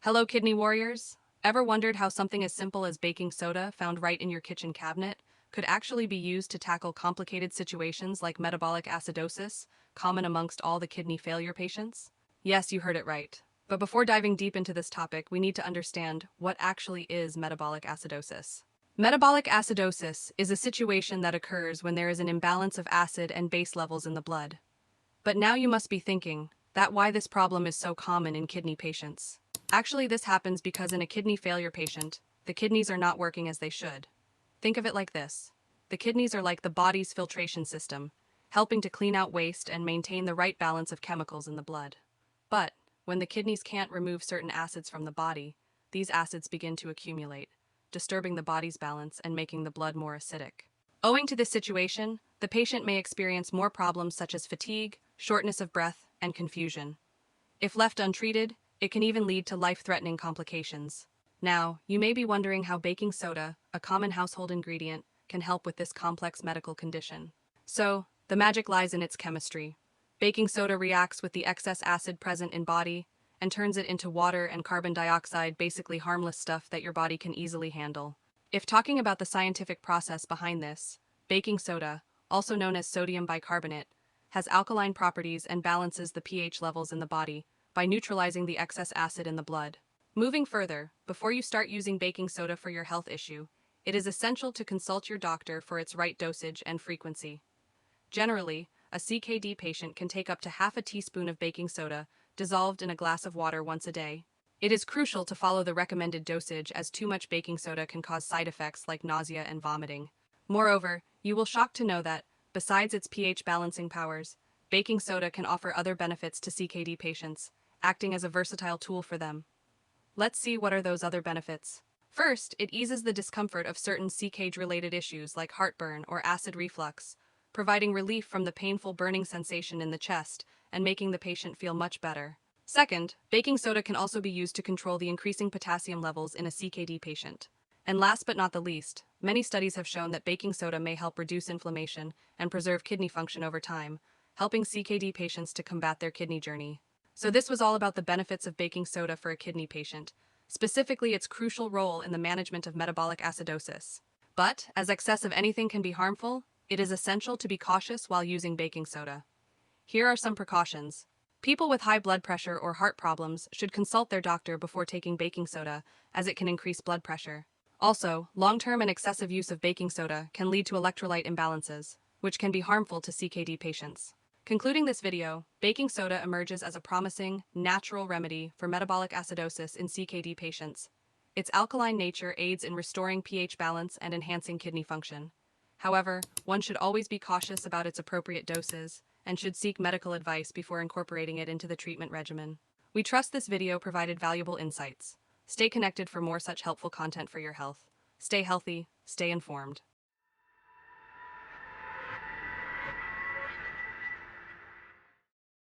Hello, kidney warriors. Ever wondered how something as simple as baking soda, found right in your kitchen cabinet, could actually be used to tackle complicated situations like metabolic acidosis, common amongst all the kidney failure patients? Yes, you heard it right. But before diving deep into this topic, we need to understand what actually is metabolic acidosis. Metabolic acidosis is a situation that occurs when there is an imbalance of acid and base levels in the blood. But now you must be thinking that why this problem is so common in kidney patients. Actually, this happens because in a kidney failure patient, the kidneys are not working as they should. Think of it like this. The kidneys are like the body's filtration system, helping to clean out waste and maintain the right balance of chemicals in the blood. But when the kidneys can't remove certain acids from the body, these acids begin to accumulate, disturbing the body's balance and making the blood more acidic. Owing to this situation, the patient may experience more problems such as fatigue, shortness of breath, and confusion. If left untreated, it can even lead to life-threatening complications. Now, you may be wondering how baking soda, a common household ingredient, can help with this complex medical condition. So, the magic lies in its chemistry. Baking soda reacts with the excess acid present in body and turns it into water and carbon dioxide, basically harmless stuff that your body can easily handle. If talking about the scientific process behind this, baking soda, also known as sodium bicarbonate, has alkaline properties and balances the pH levels in the body by neutralizing the excess acid in the blood. Moving further, before you start using baking soda for your health issue, it is essential to consult your doctor for its right dosage and frequency. Generally, a CKD patient can take up to half a teaspoon of baking soda dissolved in a glass of water once a day. It is crucial to follow the recommended dosage as too much baking soda can cause side effects like nausea and vomiting. Moreover, you will shock to know that, besides its pH balancing powers, baking soda can offer other benefits to CKD patients, acting as a versatile tool for them. Let's see what are those other benefits. First, it eases the discomfort of certain CKD-related issues like heartburn or acid reflux, providing relief from the painful burning sensation in the chest and making the patient feel much better. Second, baking soda can also be used to control the increasing potassium levels in a CKD patient. And last but not the least, many studies have shown that baking soda may help reduce inflammation and preserve kidney function over time, helping CKD patients to combat their kidney journey. So this was all about the benefits of baking soda for a kidney patient, specifically its crucial role in the management of metabolic acidosis. But, as excess of anything can be harmful, it is essential to be cautious while using baking soda. Here are some precautions. People with high blood pressure or heart problems should consult their doctor before taking baking soda, as it can increase blood pressure. Also, long-term and excessive use of baking soda can lead to electrolyte imbalances, which can be harmful to CKD patients. Concluding this video, baking soda emerges as a promising, natural remedy for metabolic acidosis in CKD patients. Its alkaline nature aids in restoring pH balance and enhancing kidney function. However, one should always be cautious about its appropriate doses and should seek medical advice before incorporating it into the treatment regimen. We trust this video provided valuable insights. Stay connected for more such helpful content for your health. Stay healthy, stay informed.